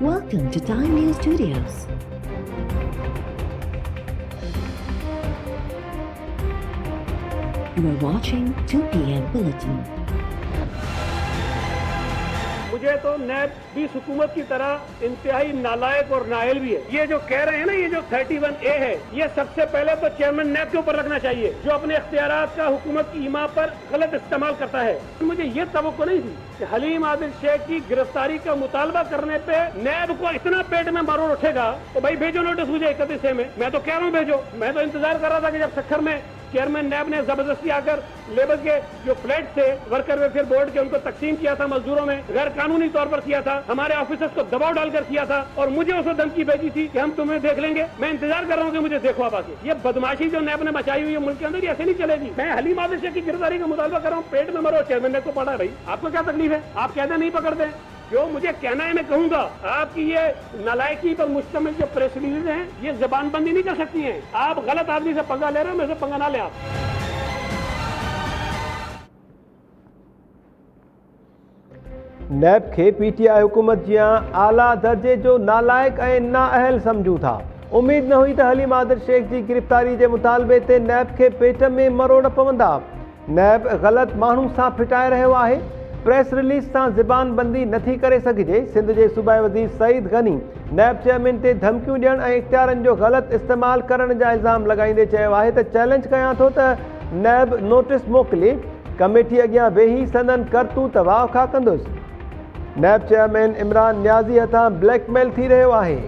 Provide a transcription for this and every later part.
Welcome to Time News Studios. You are watching 2 PM Bulletin. मुझे तो नैब भी हुकूमत की तरह इंतहाई नालायक और नाअहल भी है। ये जो कह रहे हैं ना, ये जो 31A है, ये सबसे पहले तो चेयरमैन नैब के ऊपर रखना चाहिए, जो अपने इख्तियारात का हुकूमत की ईमा पर गलत इस्तेमाल करता है। मुझे ये तवक्को नहीं थी कि हलीम आदिल शेख की गिरफ्तारी का मुतालबा करने पे नैब को इतना पेट में मरोड़ उठेगा। तो भाई भेजो नोटिस मुझे 31A में, मैं तो कह रहा हूँ भेजो। मैं तो इंतजार कर रहा था कि जब सखर में चेयरमैन नैब ने जबरदस्ती आकर लेबर के जो फ्लैट थे वर्कर वेलफेयर बोर्ड के, उनको तकसीम किया था मजदूरों में, गैर कानूनी तौर पर किया था, हमारे ऑफिसर्स को दबाव डालकर किया था, और मुझे उसको धमकी भेजी थी कि हम तुम्हें देख लेंगे। मैं इंतजार कर रहा हूँ कि मुझे देखो आप आके। ये बदमाशी जो नैब ने मचाई हुई है मुल्क के अंदर, ऐसे नहीं चलेगी। मैं हलीम आदिल शेख की गिरफ्तारी का मुतालबा कर रहा हूँ, पेट में मरो, चेयरमैन नैब को पड़ा है। भाई आपको क्या तकलीफ है? आप कहते नहीं पकड़ते। जो मुझे कहना है मैं कहूंगा, आपकी ये नालायकी पर मुश्तमिल जो प्रेस रिलीज हैं, ये जबानबंदी नहीं कर सकती हैं। आप गलत आदमी से पंगा ले रहे हो, मेरे से पंगा ना ले। आप नैब खे PTI हुकूमत जिया आला दर्जे जो नालायक ऐं नाअहल समझूं था। उम्मीद न हुई त हलीम आदिल शेख जी गिरफ्तारी जे मुतालबे ते नैब खे पेट में मरोड़ पवंदा। नैब गलत माण्हू सां फिटाए रहियो आहे। प्रेस रिलीज सां ज़बानबंदी नथी करे सघिजे। सिंध जे सूबाई वज़ीर सईद गनी नैब चेयरमैन ते धमकियूं ॾियण ऐं इख्तियारनि जो गलत इस्तेमाल करण जा इल्ज़ाम लॻाईंदे चयो आहे त चैलेंज कयां थो त नैब नोटिस मोकिले, कमेटी अॻियां वेही संदन करतूत वाखा कंदुसि। नैब चेयरमैन इमरान न्याज़ी हथां ब्लैकमेल थी रहियो आहे।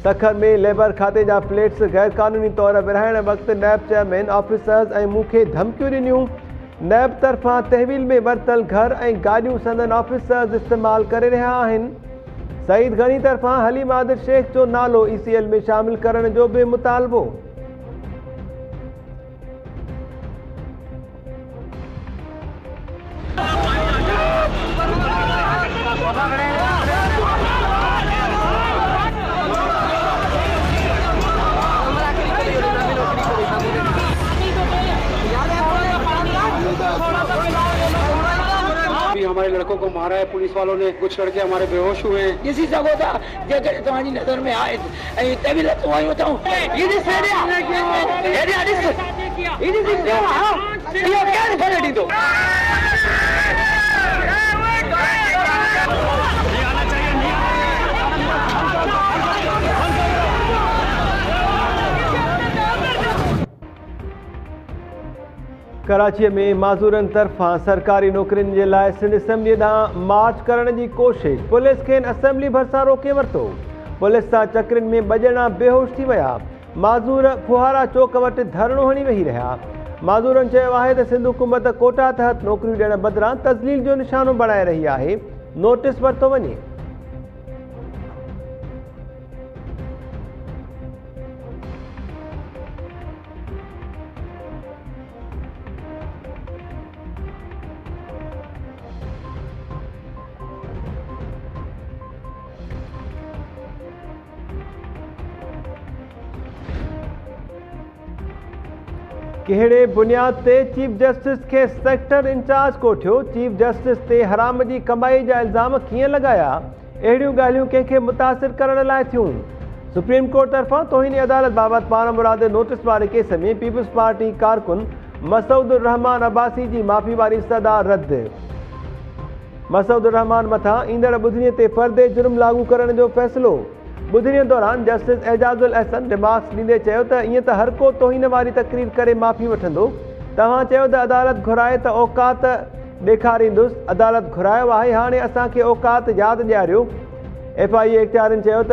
सखर में लेबर खाते जा फ्लैट्स गैर कानूनी तौर विरहाइण वक़्तु नैब चेयरमैन ऑफिसर्स ऐं मूंखे धमकियूं ॾिनियूं। नैब तरफ़ां तहवील में वरितल घर ऐं गाॾियूं संदन ऑफिसर्स इस्तेमाल करे रहिया आहिनि। सईद गनी तरफ़ां हलीम आदिल शेख जो नालो ECL में शामिल करण जो बि मुतालबो। हमारे लड़कों को मारा है पुलिस वालों ने, कुछ लड़के हमारे बेहोश हुए हैं। किसी सगो था जेकर तुम्हारी नजर में आए ऐं तभी तो आई बताऊं ये दिस एरिया ये दिस ये क्या फैसिलिटी दो। कराची में माज़ूरनि तरफ़ां सरकारी नौकरियुनि जे लाइ सिंध असेंबली ॾांहुं मार्च करण जी कोशिश। पुलिस खे असेंबली भरिसां रोके वरितो। पुलिस सां चकरियुनि में 2 ॼणा बेहोश थी विया। माज़ूर फुहारा चौक वटि धरणो हणी वेही रहिया। माज़ूरनि चयो आहे त सिंध हुकूमत कोटा तहत नौकरियूं ॾियण बदिरां तज़लील जो निशानो बणाए रही आहे। नोटिस वरितो वञे। कहिड़े बुनियाद ते चीफ जस्टिस खे सेक्टर इंचार्ज कोठियो? चीफ जस्टिस ते हराम जी कमाई जा इल्ज़ाम कीअं लॻाया? अहिड़ियूं ॻाल्हियूं कंहिंखे मुतासिर करण लाइ थियूं। सुप्रीम कोर्ट तरफ़ां तौहीनी अदालत बाबति पाण मुरादे नोटिस वारे केस में पीपल्स पार्टी कारकुन मसूदुर रहमान अब्बासी जी माफ़ी वारी सदा रद्द। मसूदुर रहमान मथां ईंदड़ ॿुधणीअ ते फ़र्दे जुर्म लागू करण जो फ़ैसिलो। ॿुधणीअ दौरान जस्टिस एजाज़ुल अहसन रिमार्क्स ॾींदे चयो त ईअं त हर को तौहीन वारी तक़रीर करे माफ़ी वठंदो। तव्हां चयो त अदालत घुराए त औकात ॾेखारींदुसि। अदालत घुरायो आहे, हाणे असांखे औकात यादि ॾियारियो। FIA इख्तियारनि चयो त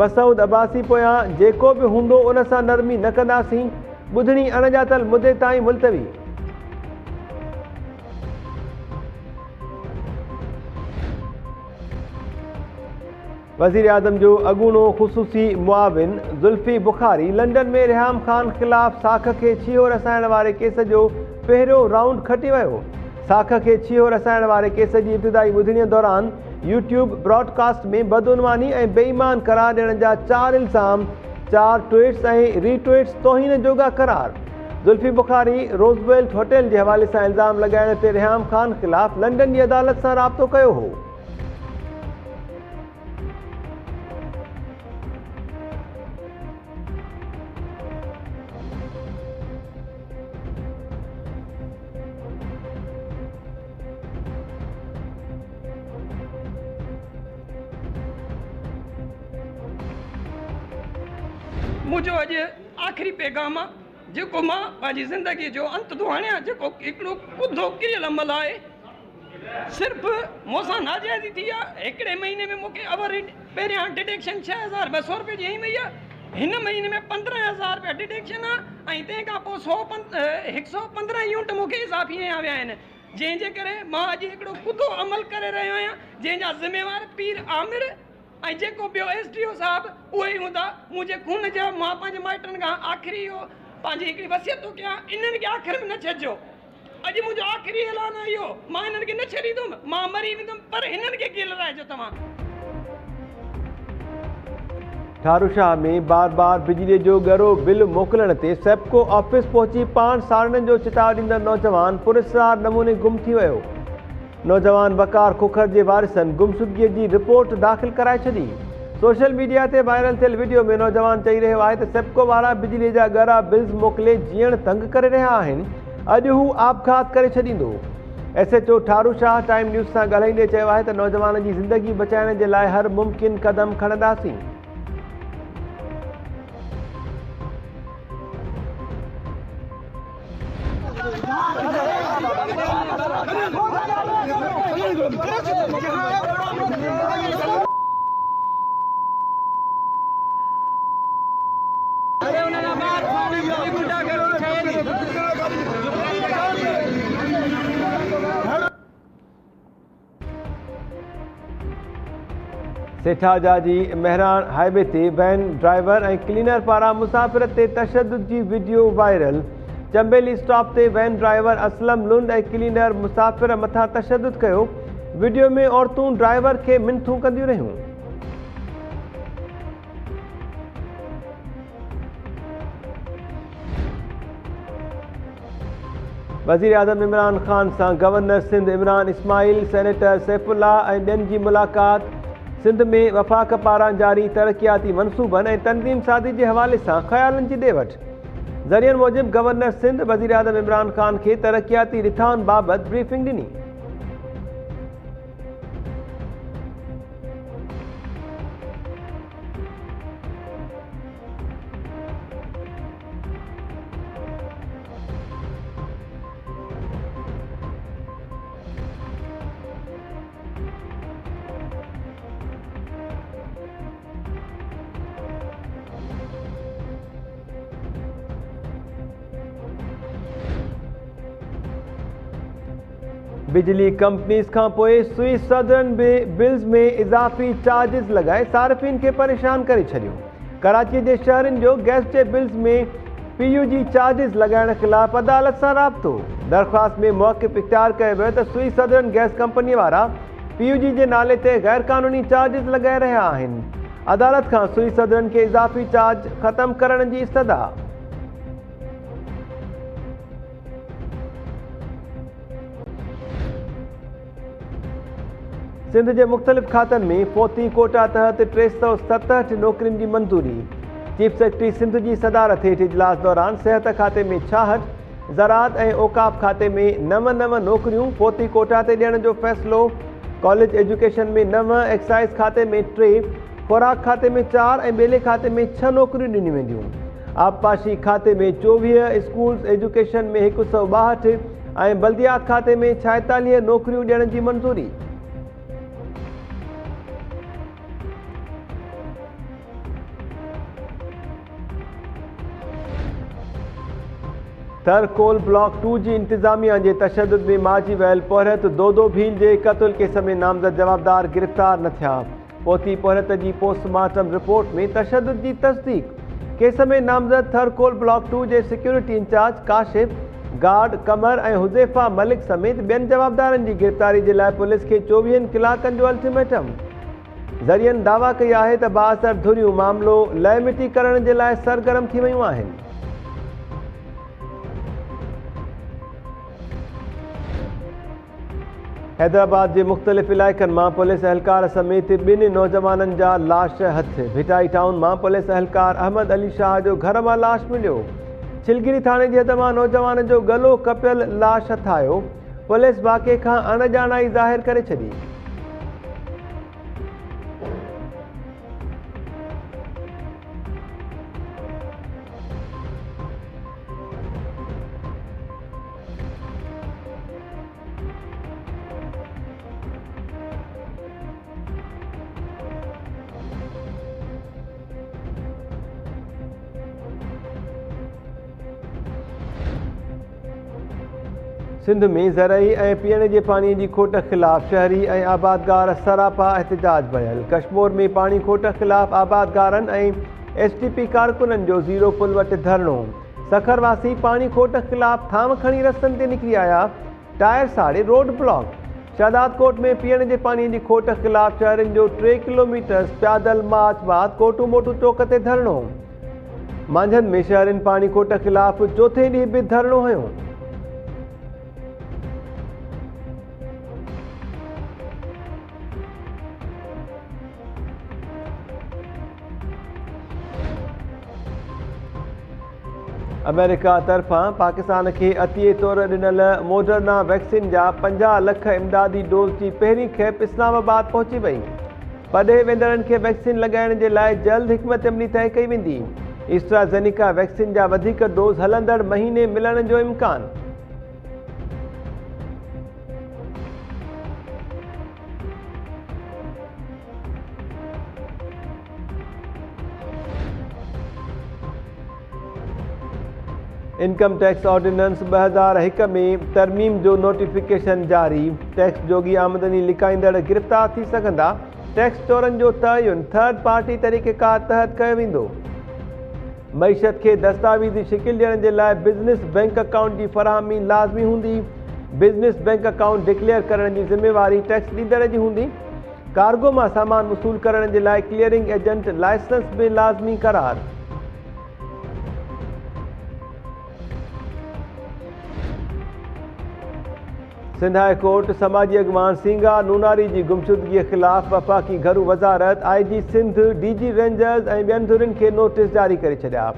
मसूद अब्बासी पोयां जेको बि हूंदो उन सां नरमी न कंदासीं। ॿुधणी अणॼातल मुदे ताईं मुलतवी। वज़ीर आज़म जो अॻूणो ख़ुसूसी मुआविन ज़ुल्फ़ी बुखारी लंडन में रिहाम ख़ान ख़िलाफ़ साख खे छीहो रसाइण वारे केस जो पहिरियों राउंड खटी वियो। साख खे छीहो रसाइण वारे केस जी इब्तिदाई ॿुधणीअ दौरान यूट्यूब ब्रॉडकास्ट में बदउनवानी ऐं बेईमान करार ॾियण जा 4 इल्ज़ाम, 4 ट्वीट्स ऐं रीट्वीट्स तौहीन जोगा करार। ज़ुल्फ़ी बुखारी रोज़वेल्ट होटल जे हवाले सां इल्ज़ाम लॻाइण ते रिहाम ख़ान ख़िलाफ़ लंडन जी अदालत सां राब्तो कयो हो। मुझो अज आखिरी पैगाम आहे जेको मां पंहिंजी ज़िंदगी जो अंत थो हणियां। जेको हिकिड़ो कुदो किरियल अमल आहे, सिर्फ़ु मूंसां नाजाइज़ी थी आहे। हिकिड़े महीने में मूंखे अवर पहिरियां डिडक्शन 6200 रुपए जी आई आहे। हिन महीने में 15000 रुपया डिडक्शन आहे ऐं तंहिंखां पोइ 115 यूनिट मूंखे इज़ाफ़ी विया आहिनि, जंहिंजे करे मां अॼु हिकिड़ो कुदो अमल करे रहियो आहियां, जंहिंजा ज़िम्मेवार पीर आमिर ऐं जेको ॿियो SDO साहिबु उहे ई हूंदा। मुंहिंजे खून जा मां पंहिंजे माइटनि खां आख़िरी इहो पंहिंजी हिकिड़ी वसियत थो कयां, इन्हनि खे आख़िर में न छॾिजो। अॼु मुंहिंजो आख़िरी ऐलान आहे इहो, मां हिननि खे न छॾींदुमि, मां मरी वेंदुमि, पर हिननि खे कीअं लड़ाइजो तव्हां। ठारूशाह में बार बार बिजली जो ॻरो बिल मोकिलण ते सेप्को ऑफिस पहुची पाण साड़ण जो चिताव ॾींदड़ नौजवान पुरस्कार नमूने गुम थी वियो। नौजवान वकार खोखर जे वारिसनि गुमशुदगीअ जी रिपोर्ट दाख़िल कराए छॾी। सोशल मीडिया ते वायरल थियल वीडियो में नौजवान चई रहियो आहे त सेप्को वारा बिजली जा ॻरा बिल्स मोकिले जीअण तंग करे रहिया आहिनि। अॼु हू आपघात करे छॾींदो। SHO ठारूशाह टाइम न्यूज़ सां ॻाल्हाईंदे चयो आहे त नौजवान जी ज़िंदगी बचाइण जे लाइ हर मुमकिन क़दम खणंदासीं। सेठाजा जी मेहरान हाईवे ते वैन ड्राइवर ऐं क्लीनर पारां मुसाफ़िर ते तशद्दुद जी वीडियो वायरल। चंबेली स्टॉप ते वैन ड्राइवर असलम लुंड ऐं क्लीनर मुसाफ़िर मथां तशद्दुद कयो। वीडियो में औरतूं ड्राइवर खे मिनथूं कंदियूं रहियूं। वज़ीर आज़म इमरान ख़ान सां गवर्नर सिंध इमरान इस्माइल, सेनेटर सैफुल्लाह ऐं ॿियनि जी मुलाक़ात। सिंध में वफ़ाक़ पारां जारी तरक़ियाती मनसूबनि ऐं तनज़ीम साज़ी जे हवाले सां ख़्यालनि जी ॾे वठि। ज़रियनि मूजिबि गवर्नर सिंध वज़ीर आज़म इमरान ख़ान खे तरक़ियाती रिथाउनि बाबति ब्रीफिंग ॾिनी। बिजली कंपनीज़ खां पोइ स्विस सदरन बिल्स में इज़ाफ़ी चार्जिस लॻाए सार्फ़िन खे परेशान करे छॾियो। कराची जे शहरनि जो गैस जे बिल्स में PUG चार्जिस लॻाइण ख़िलाफ़ अदालत सां राब्तो। दरख़्वास्त में मौक़िफ़ इख़्तियार कयो वियो त स्विस सदरन गैस कंपनी वारा PUG जे नाले ते गैर क़ानूनी चार्जिस लॻाए रहिया आहिनि। अदालत खां स्विस सदरन खे इज़ाफ़ी चार्ज ख़तमु करण जी इस्तदा। सिंध जे मुख़्तलिफ़ खातनि में फ़ौती कोटा तहत 367 नौकरियुनि जी मंज़ूरी। चीफ सेक्रेटरी सिंध जी सदारत हेठि इजलास दौरान सिहत खाते में 66, ज़राअत ऐं औक़ाफ़ खाते में 9 नौकरियूं फ़ौती कोटा ते ॾियण जो फ़ैसिलो। कॉलेज एजुकेशन में 9, एक्साइज़ खाते में 3, ख़ुराक खाते में 4 ऐं ॿेले खाते में 6 नौकरियूं ॾिनियूं वेंदियूं। आबपाशी खाते में 24, स्कूल्स एजुकेशन में 162 ऐं बल्दियात खाते में 46 नौकरियूं ॾियण जी मंज़ूरी। थरकोल ब्लॉक 2 जी इंतज़ामिया जे तशद्दुद में मारिजी वियल पोहरत दोदो भील जे क़त्ल केस में नामज़द जवाबदार गिरफ़्तार न थिया। पौती पोहरत जी पोस्टमार्टम रिपोर्ट में तशद्दुद जी तस्दीक। केस में नामज़द थरकोल ब्लॉक 2 जे सिक्योरिटी इंचार्ज काशिफ, गार्ड कमर ऐं हुज़ैफ़ा मलिक समेत ॿियनि जवाबदारनि जी गिरफ़्तारी जे लाइ पुलिस खे 24 कलाकनि जो अल्टीमेटम। ज़रियनि दावा कई आहे त बाअसर धुरियूं मामिलो लय मिटी करण जे लाइ सरगर्म थी वियूं आहिनि। हैदराबाद जे मुख़्तलिफ़ इलाइक़नि मां पुलिस अहलकार समेत 2 नौजवाननि जा लाश हथ। भिटाई टाउन मां पुलिस अहलकार अहमद अली शाह जो घर मां लाश मिलियो। छिलगिरी थाणे जे हद मां नौजवान जो गलो कपियल लाश हथ आयो। पुलिस वाक़े खां अणॼाणाई ज़ाहिर करे छॾी। सिंध में ज़रई ऐं पीअण जे पाणीअ जी खोट ख़िलाफ़ शहरी ऐं आबादगार सरापा एहतजाज भयल। कश्मीर में पाणी खोट ख़िलाफ़ आबादगारनि ऐं STP कारकुननि जो ज़ीरो पुल वटि धरणो। सखरवासी पाणी खोट ख़िलाफ़ थाम खणी रस्तनि ते निकिरी आया, टायर साड़े रोड ब्लॉक। शादात कोट में पीअण जे पाणीअ जी खोट ख़िलाफ़ शहरनि जो 3 किलोमीटर पैदल मार्च बाद कोटू मोटू चौक ते धरणो। मांझंदि में शहरनि पाणी खोट ख़िलाफ़ चौथे ॾींहुं बि धरणो हयो। अमेरिका तरफ़ां पाकिस्तान खे अतीअ तौर ॾिनल मोडर्ना वैक्सीन जा 50 लख इमदादी डोज़ जी पहिरीं खेप इस्लामाबाद पहुची वई। पॾे वेंदड़नि खे वैक्सीन लॻाइण जे लाइ जल्द हिकमत अमली तइ कई वेंदी। एस्ट्राज़ेनेका वैक्सीन जा वधीक डोज़ हलंदड़ महीने मिलण जो इम्कान। इनकम टैक्स ऑर्डिनेंस 2001 में तरमीम जो नोटिफिकेशन जारी। टैक्स जोगी आमदनी लिकाईंदड़ गिरफ़्तार थी सघंदा। टैक्स चोरनि जो तयन थर्ड पार्टी तरीक़ेकार तहत कयो वेंदो। मईशत खे दस्तावेज़ी शिकिल ॾियण जे लाइ बिज़नेस बैंक अकाउंट जी फ़राहमी लाज़मी हूंदी। बिज़नेस बैंक अकाउंट डिक्लेयर करण जी ज़िम्मेवारी टैक्स ॾींदड़ जी हूंदी। कार्गो मां सामान वसूल करण जे लाइ क्लियरिंग एजेंट लाइसेंस बि लाज़मी करार। सिंध हाई कोर्ट समाजी अॻवान सिंगा नूनारी जी गुमशुदगीअ ख़िलाफ़ वफ़ाक़ी घरू वज़ारत IG सिंध DG रेंजर्स ऐं ॿियनि धुरियुनि खे नोटिस जारी करे छॾिया।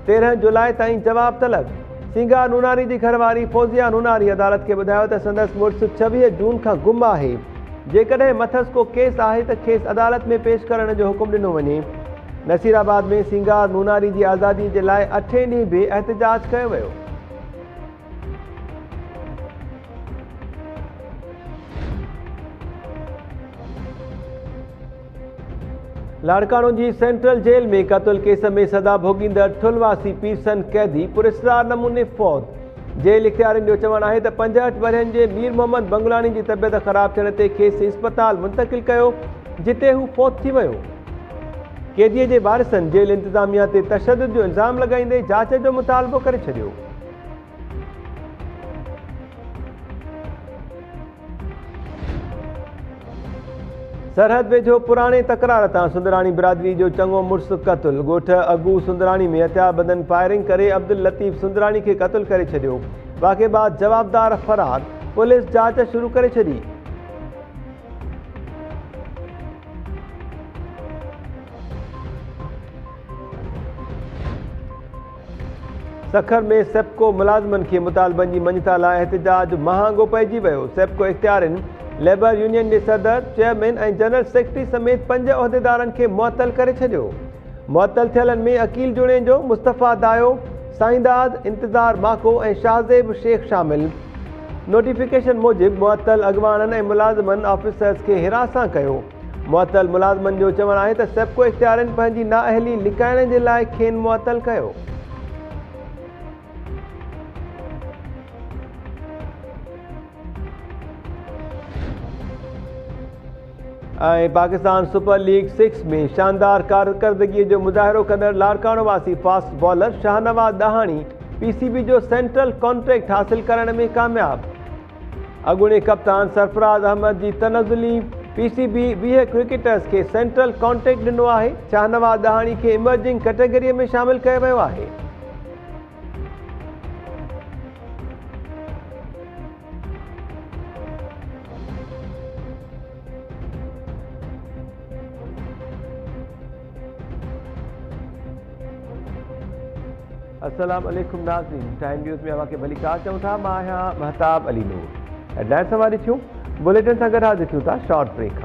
13 जुलाई ताईं जवाब तलब। सिंगा नूनारी जी घरवारी फौज़िया नूनारी अदालत खे ॿुधायो त संदसि मुड़ुसु 26 जून खां गुम आहे। जेकॾहिं मथसि को केस आहे त खेसि अदालत में पेश करण जो हुकुम ॾिनो वञे। नसीराबाद में सिंगा नूनारी जी आज़ादी जे लाइ 8 ॾींहं बि एहतजाज कयो वियो। लाड़काणो जी सेंट्रल जेल में क़त्ल केस में सज़ा भोगींदड़ थुलवासी पीरसन कैदी पुरस्कार नमूने फौत। जेल इख़्तियारनि जो चवणु आहे त 65 वरहनि जे मीर मोहम्मद बंगलानी जी तबियत ख़राब थियण ते खेसि इस्पताल मुंतक़िल कयो, जिते हू फौत थी वियो। कैदीअ जे वारिसनि जेल इंतिज़ामिया ते तशदुद जो इल्ज़ाम लॻाईंदे जांच जो मुतालबो करे छॾियो। सरहद वेझो पुराणे तकरार तां सुंदराणी बिरादरी जो चङो मुड़ुसु क़त्ल। ॻोठ अगू सुंदराणी में हथियारबंदनि फायरिंग करे अब्दुल लतीफ़ सुंदराणी खे क़त्ल करे छॾियो। वाक़े बाद जवाबदार फ़रार। पुलिस जांच शुरू करे छॾी। सखर में सेप्को मुलाज़िमनि खे मुतालबनि जी मञता लाइ एहतजाज महांगो पइजी वियो। सेप्को इख़्तियारनि लेबर यूनियन जे सदर, चेयरमैन ऐं जनरल सेक्रेटरी समेत 5 उहिदेदारनि खे मुअतल करे छॾियो। मुअतल थियलनि में अकील जुणेजो, मुस्तफ़ा दायो, साईंदाद, इंतज़ार माको ऐं शाहज़ेब शेख शामिल। नोटिफिकेशन मूजिबि मुअतल अॻवाननि ऐं मुलाज़िमनि ऑफिसर्स खे हिरासां कयो। मुअतल मुलाज़िमनि जो चवणु आहे त सेप्को इख़्तियारनि पंहिंजी नाअहली लिकाइण जे लाइ खेनि मुअतल कयो। ऐं पाकिस्तान सुपर लीग 6 में शानदार कारकर्दगीअ जो मुज़ाहिरो कंदड़ लाड़काणो वासी फास्ट बॉलर शाहनवाज़ दहाणी PCB जो सेंट्रल कॉन्ट्रैक्ट हासिल करण में कामयाब। अॻूणे कप्तान सरफराज़ अहमद जी तनज़ुली PCB 20 क्रिकेटर्स खे सेंट्रल कॉन्ट्रैक्ट ॾिनो आहे। शाहनवाज़ दहाणी खे इमर्जिंग कैटेगरीअ में शामिल कयो वियो आहे। अस्सलाम वालेकुम नाज़रीन, टाइम न्यूज़ में अवां खे भली कार चऊं था। मां आहियां महताब अली नूर। हेडलाइन्स सां ॾिठियूं बुलेटिन सां गॾु हाज़िर थियूं था शॉर्ट ब्रेक।